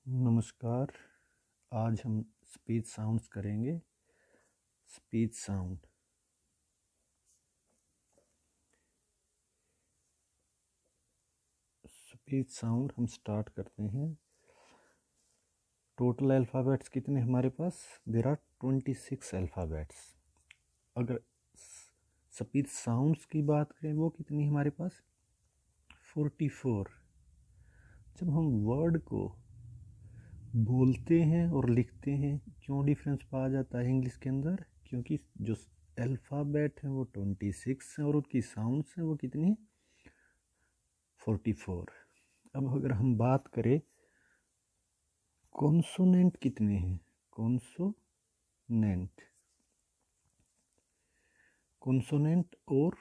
नमस्कार। आज हम स्पीच साउंड्स करेंगे। Speech sound. स्पीच साउंड हम स्टार्ट करते हैं। टोटल अल्फ़ाबेट्स कितने हमारे पास? There are 26 alphabets. अगर स्पीच साउंड्स की बात करें वो कितनी हमारे पास? 44। जब हम वर्ड को बोलते हैं और लिखते हैं क्यों डिफरेंस पाया जाता है इंग्लिश के अंदर? क्योंकि जो अल्फ़ाबेट हैं वो 26 हैं और उनकी साउंड्स हैं वो कितनी? 44। अब अगर हम बात करें कॉन्सोनेंट कितने हैं? कॉन्सोनेंट और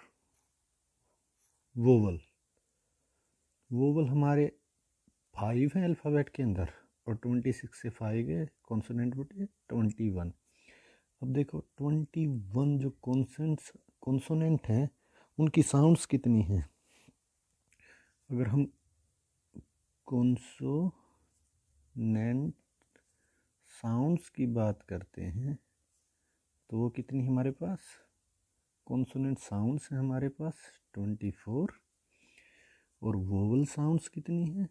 वोवल हमारे 5 हैं अल्फ़ाबेट के अंदर और 26 से 5 है कॉन्सोनेंट बटे 21। अब देखो 21 जो कॉन्सोनेंट हैं उनकी साउंड्स कितनी हैं? अगर हम कॉन्सोनेंट साउंड्स की बात करते हैं तो वो कितनी हमारे पास? कॉन्सोनेंट साउंड्स हैं हमारे पास 24 और वोवल साउंड्स कितनी हैं?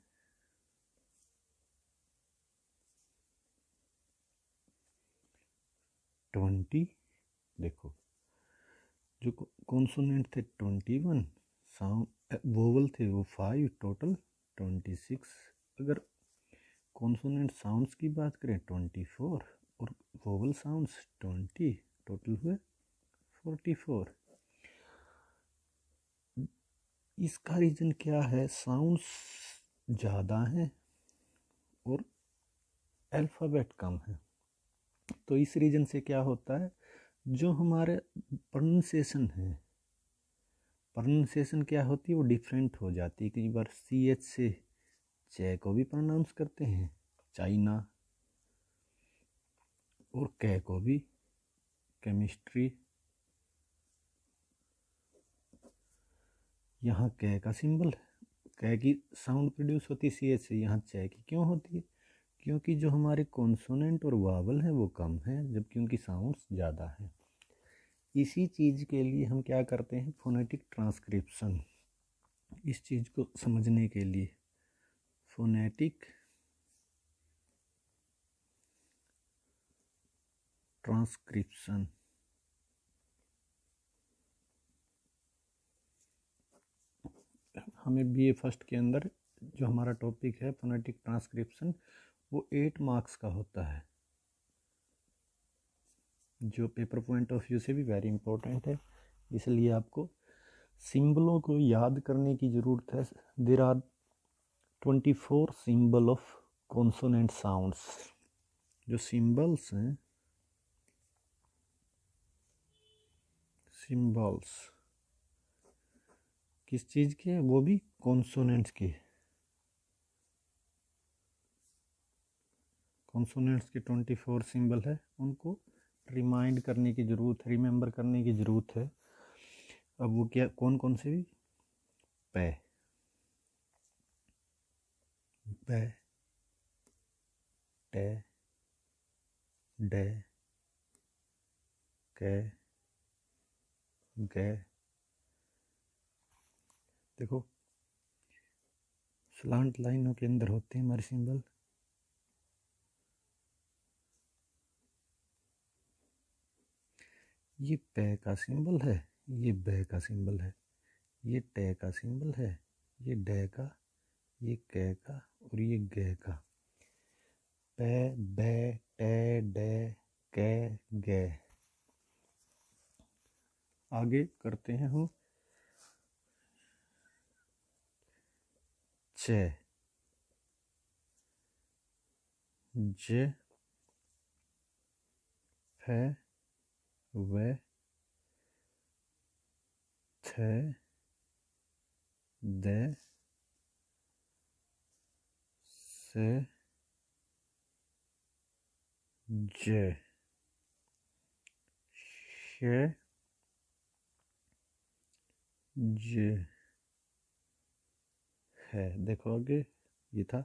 20। देखो जो कॉन्सोनेंट थे 21, साउंड वोवल थे वो 5, टोटल 26। अगर कॉन्सोनेंट साउंड्स की बात करें 24 और वोवल साउंड्स 20, टोटल हुए 44। इसका रीज़न क्या है? साउंड्स ज़्यादा हैं और अल्फ़ाबेट कम है। तो इस रीज़न से क्या होता है, जो हमारे प्रोनाउंसिएशन क्या होती है वो डिफरेंट हो जाती है। कई बार CH से चे को भी प्रोनाउंस करते हैं चाइना, और कै को भी केमिस्ट्री। यहाँ कै का सिंबल, कै की साउंड प्रोड्यूस होती है CH से, यहाँ चे की क्यों होती है? क्योंकि जो हमारे कॉन्सोनेंट और वावल हैं वो कम हैं जबकि उनकी साउंड्स ज़्यादा हैं। इसी चीज़ के लिए हम क्या करते हैं? Phonetic transcription. इस चीज़ को समझने के लिए फोनेटिक ट्रांसक्रिप्शन। हमें BA फर्स्ट के अंदर जो हमारा टॉपिक है फोनेटिक ट्रांसक्रिप्शन वो 8 मार्क्स का होता है, जो पेपर पॉइंट ऑफ व्यू से भी वेरी इंपॉर्टेंट है। इसलिए आपको सिंबलों को याद करने की ज़रूरत है। There are 24 symbol of consonant sounds. जो सिंबल्स हैं, सिंबल्स किस चीज़ के? वो भी कॉन्सोनेंट्स के। कॉन्सोनेंट्स के 24 सिंबल है, उनको रिमाइंड करने की ज़रूरत है, रिमेंबर करने की ज़रूरत है। अब वो क्या, कौन कौन से भी? पै, बै, टे, डे, कै, गै। देखो स्लांट लाइनों के अंदर होते हैं हमारे सिंबल। ये पै का सिंबल है, ये बै का सिंबल है, ये टे का सिंबल है, ये डे का, ये कै का और ये गै का। पै, बै, टे, डे, कै, गै। आगे करते हैं हम चे, जे, फै, वै, थे, दे, से, जे, शे, जे, है। देखो आगे ये था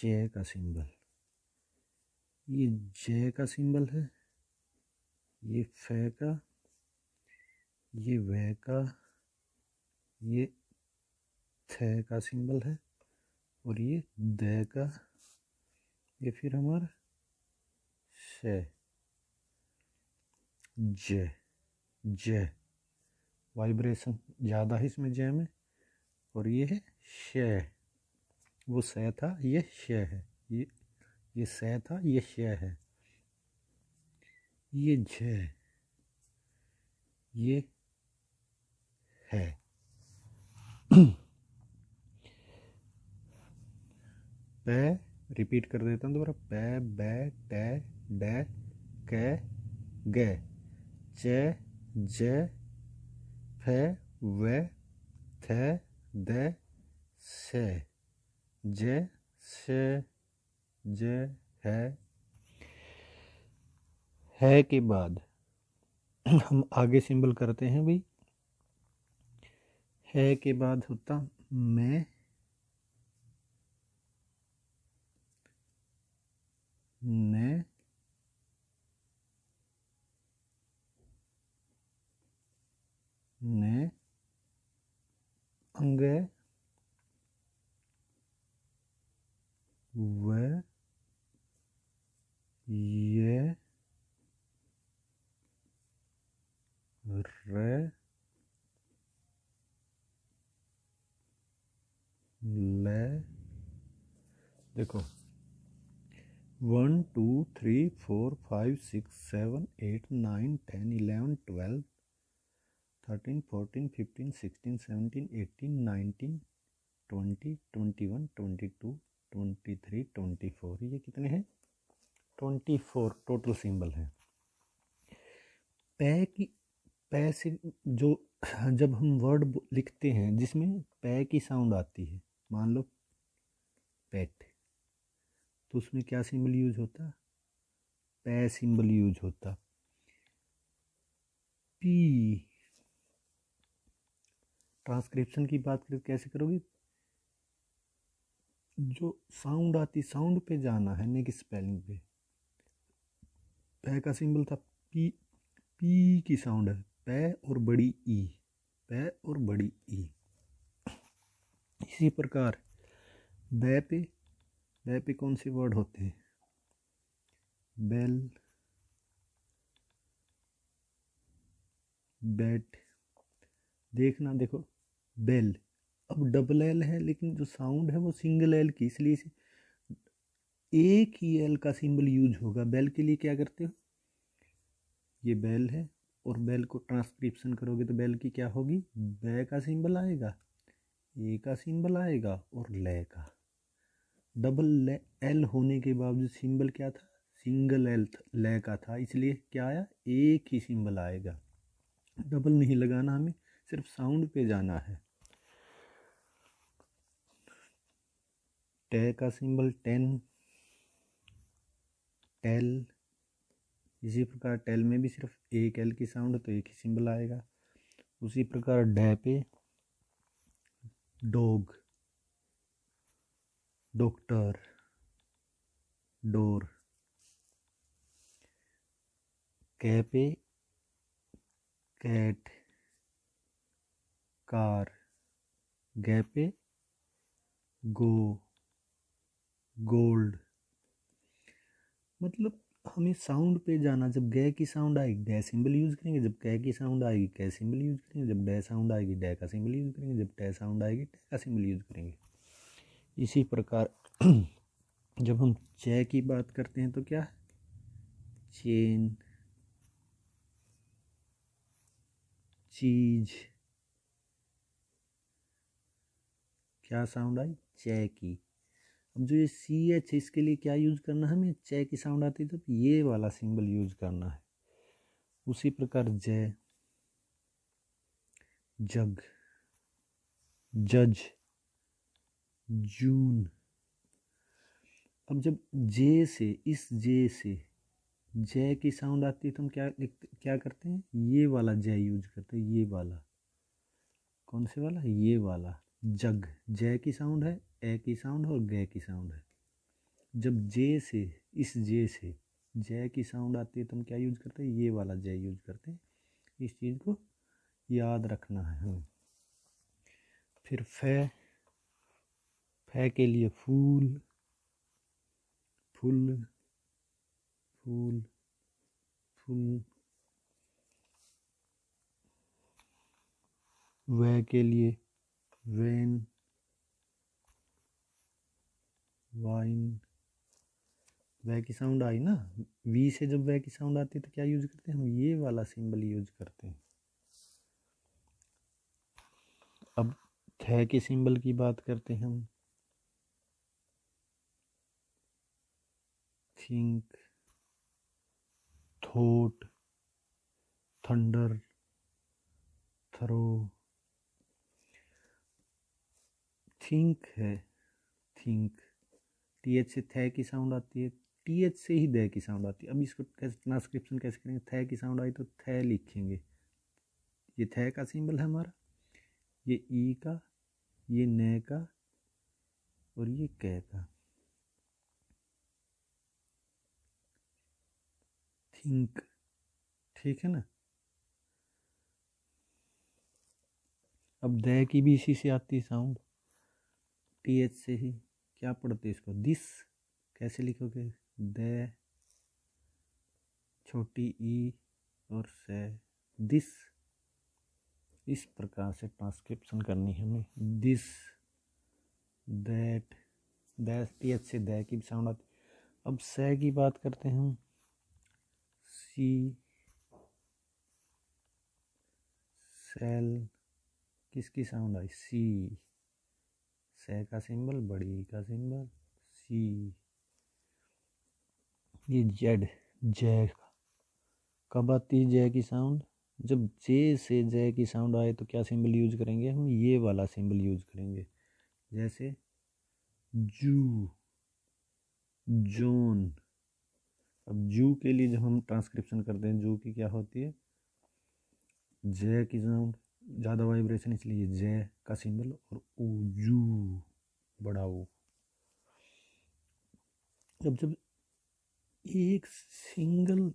चे का सिंबल, ये जे का सिंबल है, ये फे का, ये वे का, ये थे का सिंबल है, और ये दे का, ये फिर हमारा शे, जे, जे वाइब्रेशन ज़्यादा है इसमें जे में, और ये है शे, वो से था ये शे है, ये से था ये शे है, ये जे, ये है। पे रिपीट कर देता हूँ दोबारा, पे बे टे डे के गे चे जे फे वे थे दे से जे से जे है के बाद हम आगे सिंबल करते हैं भाई। है के बाद होता मैं, ने, ने, अंगे, व, ये, रे, ले। देखो 1 2 3 4 5 6 7 8 9 10 11 12 13 14 15 16 17 18 19 20 21 22 23 24, ये कितने हैं? 24 टोटल सिंबल हैं। पै से जो जब हम वर्ड लिखते हैं जिसमें पै की साउंड आती है, मान लो पेट, तो उसमें क्या सिंबल यूज होता? पै सिंबल यूज होता। पी ट्रांसक्रिप्शन की बात करें कैसे करोगे? जो साउंड आती, साउंड पे जाना है, नहीं कि स्पेलिंग पे। पै का सिंबल था पी, पी की साउंड है पै और बड़ी ई, पै और बड़ी ई। इसी प्रकार बै पे कौन से वर्ड होते हैं? Bell, bat. देखना, देखो बेल, अब डबल एल है लेकिन जो साउंड है वो सिंगल एल की, इसलिए इसे एक ही एल का सिंबल यूज होगा। बेल के लिए क्या करते हो? ये बेल है और बेल को ट्रांसक्रिप्शन करोगे तो बेल की क्या होगी? बै का सिंबल आएगा, ए का सिंबल आएगा और ले का। डबल एल होने के बावजूद सिंबल क्या था? सिंगल एल ले का था, इसलिए क्या आया? एक ही सिंबल आएगा। डबल नहीं लगाना, हमें सिर्फ साउंड पे जाना है। टे का सिंबल टेन, टेल। इसी प्रकार टेल में भी सिर्फ एक एल की साउंड है तो एक ही सिंबल आएगा। उसी प्रकार डे पे डॉग, डॉक्टर, डोर। कै पे कैट, कार। गे पे गो, गोल्ड। मतलब हमें साउंड पे जाना। जब गे की साउंड आएगी गे सिंबल यूज करेंगे, जब कै की साउंड आएगी कै सिंबल यूज करेंगे, जब डे साउंड आएगी डे का सिंबल यूज करेंगे, जब टे साउंड आएगी टे का सिंबल यूज करेंगे। इसी प्रकार जब हम चे की बात करते हैं तो क्या है? चेन, चीज। क्या साउंड आई? चे की। अब जो ये सी एच, इसके लिए क्या यूज करना है? हमें चे की साउंड आती है तो ये वाला सिंबल यूज करना है। उसी प्रकार जय, जग, जज, जून। अब जब जे से, इस जे से जय की साउंड आती है तो हम क्या करते हैं? ये वाला जय यूज करते हैं, ये वाला। कौन से वाला? ये वाला। जग, जय की साउंड है, ए की साउंड है और गे की साउंड है। जब जे से, इस जे से जय की साउंड आती है तो हम क्या यूज करते हैं, ये वाला जय यूज करते हैं। इस चीज़ को याद रखना है हमें। फिर फै, फै के लिए फूल, फुल, फूल, फुल। वै के लिए वैन, वाइन। वै की साउंड आई ना, वी से जब वै की साउंड आती है तो क्या यूज करते हैं हम, ये वाला सिंबल यूज करते हैं। अब थे के सिंबल की बात करते हैं हम। Think, thought, thunder, throw. Think है, थिंक, टीएच से थे की साउंड आती है, टीएच से ही दे की साउंड आती है। अब इसको कैसे ट्रांसक्रिप्शन कैसे करेंगे, थे की साउंड आई तो थे लिखेंगे। ये थे का सिंबल है हमारा, ये ई का, ये ने का, और ये कै का। थिंक, ठीक है ना। अब दे की भी इसी से आती है साउंड, टीएच से ही। क्या पढ़ते हैं इसको, दिस, कैसे लिखोगे, दे, छोटी ई और से, दिस। इस प्रकार से ट्रांसक्रिप्शन करनी है हमें, दिस, दैट, दैट, टीएच से दे की साउंड आती। अब से की बात करते हैं हम, सी, सेल, किसकी साउंड आई, सी, से का सिंबल, बड़ी का सिंबल, सी। ये जेड, जय, कब आती है जय की साउंड, जब जे से जय की साउंड आए तो क्या सिंबल यूज करेंगे हम, ये वाला सिंबल यूज करेंगे। जैसे जू, जोन। अब जू के लिए जब हम ट्रांसक्रिप्शन करते हैं, जू की क्या होती है, जय की साउंड, ज़्यादा वाइब्रेशन, इसलिए जय का सिंबल, और ऊ, जू, बड़ा ऊ। जब एक सिंगल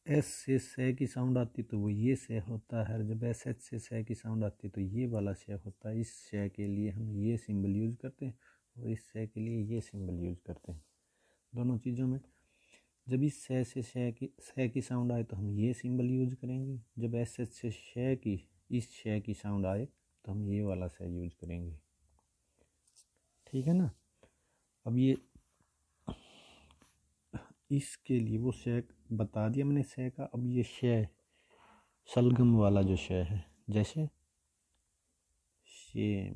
एस से से की साउंड आती तो वो ये से होता है, जब एस एच से की साउंड आती तो ये वाला से होता है। इस से के लिए हम ये सिंबल यूज करते हैं, और इस से के लिए ये सिंबल यूज करते हैं। दोनों चीज़ों में जब इस से की साउंड आए तो हम ये सिंबल यूज करेंगे, जब एस एच से से की, इस से की साउंड आए तो हम ये वाला से यूज करेंगे। ठीक है ना। अब ये इसके लिए वो से बता दिया मैंने से का। अब ये शे, सलगम वाला जो शे है, जैसे शेम,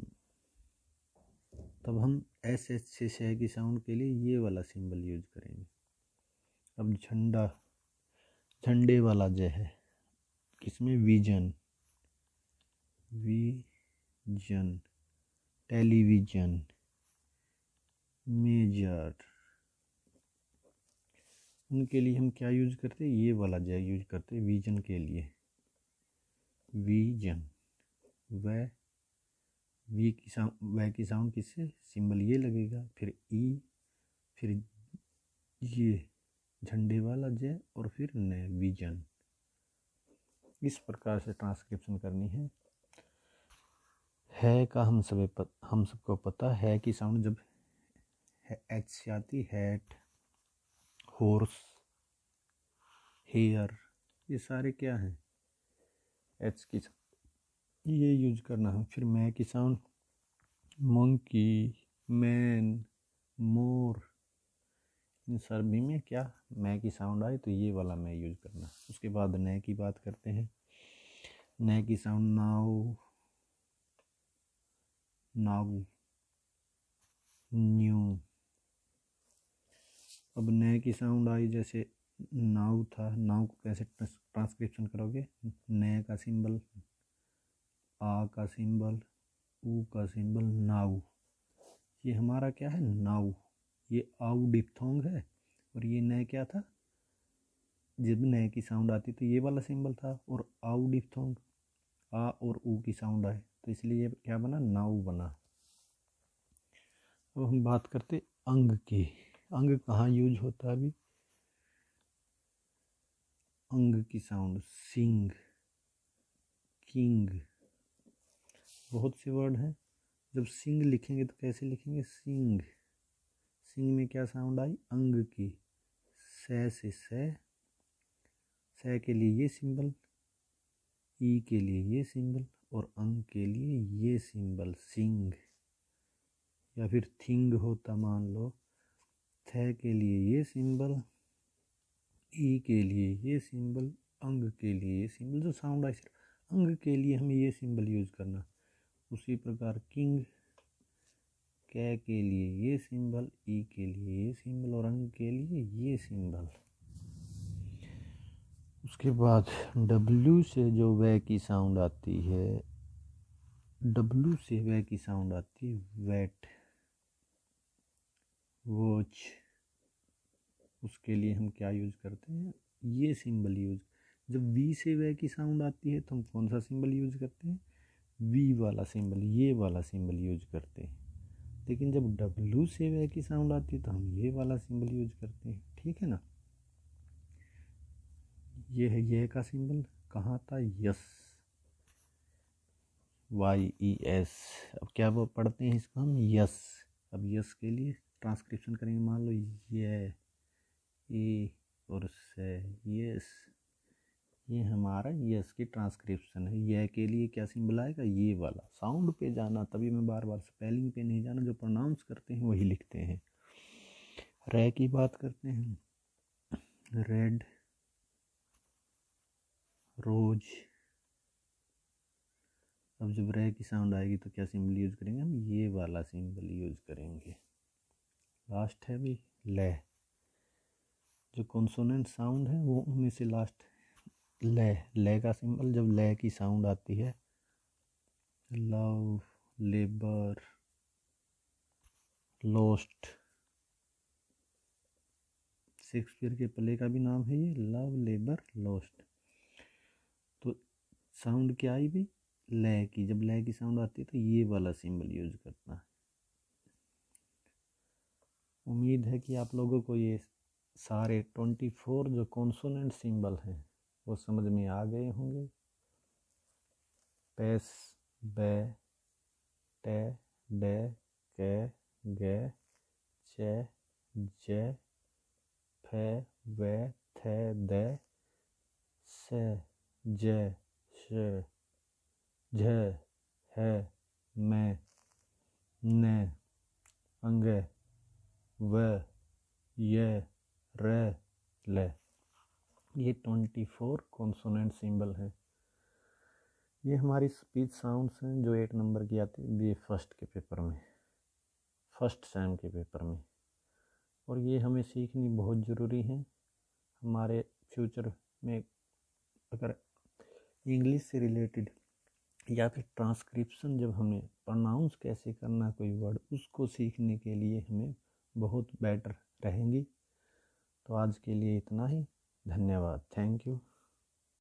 तब हम एस एच से शे की साउंड के लिए ये वाला सिंबल यूज करेंगे। अब झंडा, झंडे वाला जो है, किसमें, विजन, विजन, टेलीविजन, मेजर, उनके लिए हम क्या यूज करते हैं, ये वाला जो यूज करते हैं विजन के लिए। विजन, वह, वी की साउंड, वह की साउंड किससे, सिंबल ये लगेगा, फिर ई, फिर ये झंडे वाला जय, और फिर ने, विजन। इस प्रकार से ट्रांसक्रिप्शन करनी है का हम सबको पता है कि साउंड जब एच से आती, हैट, हॉर्स, हेयर, ये सारे क्या हैं, एच की, ये यूज करना है। फिर मैं की साउंड, मंकी, मैन, मोर, इन सभी में क्या, मैं की साउंड आए तो ये वाला मैं यूज करना। उसके बाद ने की बात करते हैं। ने की साउंड, नाउ, नाउ, न्यू। अब ने की साउंड आई, जैसे नाउ था, नाउ को कैसे ट्रांसक्रिप्शन करोगे, ने का सिंबल, आ का सिंबल, ऊ का सिंबल, नाउ। ये हमारा क्या है, नाउ। ये आउ डिप्थोंग है, और ये ने क्या था, जब ने की साउंड आती तो ये वाला सिंबल था, और आउ डिप्थोंग, आ और ऊ की साउंड आए तो इसलिए क्या बना, नाउ बना। अब हम बात करते अंग की। अंग कहाँ यूज होता है अभी? अंग की साउंड सिंग, किंग, बहुत से वर्ड हैं। जब सिंग लिखेंगे तो कैसे लिखेंगे? सिंग। सिंग में क्या साउंड आई? अंग की। से से के लिए ये सिंबल, ई के लिए ये सिंबल और अंग के लिए ये सिंबल सिंग। या फिर थिंग होता मान लो, थे के लिए ये सिंबल, ई के लिए ये सिंबल, अंग के लिए ये सिंबल। जो साउंड आई अंग के लिए हमें ये सिंबल यूज करना। उसी प्रकार किंग, कै के लिए ये सिंबल, ई के लिए ये सिंबल और अंग के लिए ये सिंबल। उसके बाद डब्ल्यू से जो वह की साउंड आती है, डब्ल्यू से वह की साउंड आती है वेट, वॉच। उसके लिए हम क्या यूज करते हैं? ये सिंबल यूज। जब वी से वह की साउंड आती है तो हम कौन सा सिंबल यूज करते हैं? वी वाला सिंबल, ये वाला सिंबल यूज करते हैं। लेकिन जब डब्ल्यू से वह की साउंड आती है तो हम ये वाला सिंबल यूज करते हैं। ठीक है ना? ये है ये का सिंबल, कहाँ था? Yes, YES। अब क्या वो पढ़ते हैं इसको हम? यस। अब यस के लिए ट्रांसक्रिप्शन करेंगे। मान लो ये ए और से, यस। ये हमारा यस की ट्रांसक्रिप्शन है। ये के लिए क्या सिंबल आएगा? ये वाला। साउंड पे जाना, तभी मैं बार बार स्पेलिंग पे नहीं जाना, जो प्रोनाउंस करते हैं वही लिखते हैं। रे की बात करते हैं, रेड, रोज। अब जब रे की साउंड आएगी तो क्या सिंबल यूज करेंगे हम? ये वाला सिंबल यूज करेंगे। लास्ट है भी ले। जो कॉन्सोनेंट साउंड है वो उनमें से लास्ट ले का सिंबल। जब ले की साउंड आती है, लव, लेबर, लोस्ट। शेक्सपियर के प्ले का भी नाम है ये, लव, लेबर, लोस्ट। तो साउंड क्या आई भी? ले की। जब ले की साउंड आती है तो ये वाला सिंबल यूज करना है। उम्मीद है कि आप लोगों को ये सारे 24 जो कॉन्सोनेंट सिंबल हैं वो समझ में आ गए होंगे। पेस, बे, टे, डे, के, गे, चे, जे, फे, वे, थे, दे, से, जे, शे, झे, है, मैं, ने, अंगे, व, ये, रे, ले। ये 24 कॉन्सोनेंट सिंबल हैं। ये हमारी स्पीच साउंड्स हैं जो 8 नंबर की आती है बी फर्स्ट के पेपर में, फर्स्ट सेम के पेपर में। और ये हमें सीखनी बहुत ज़रूरी है। हमारे फ्यूचर में अगर इंग्लिश से रिलेटेड या फिर ट्रांसक्रिप्शन, जब हमें प्रोनाउंस कैसे करना कोई वर्ड, उसको सीखने के लिए हमें बहुत बेटर रहेंगी। तो आज के लिए इतना ही। धन्यवाद। Thank you.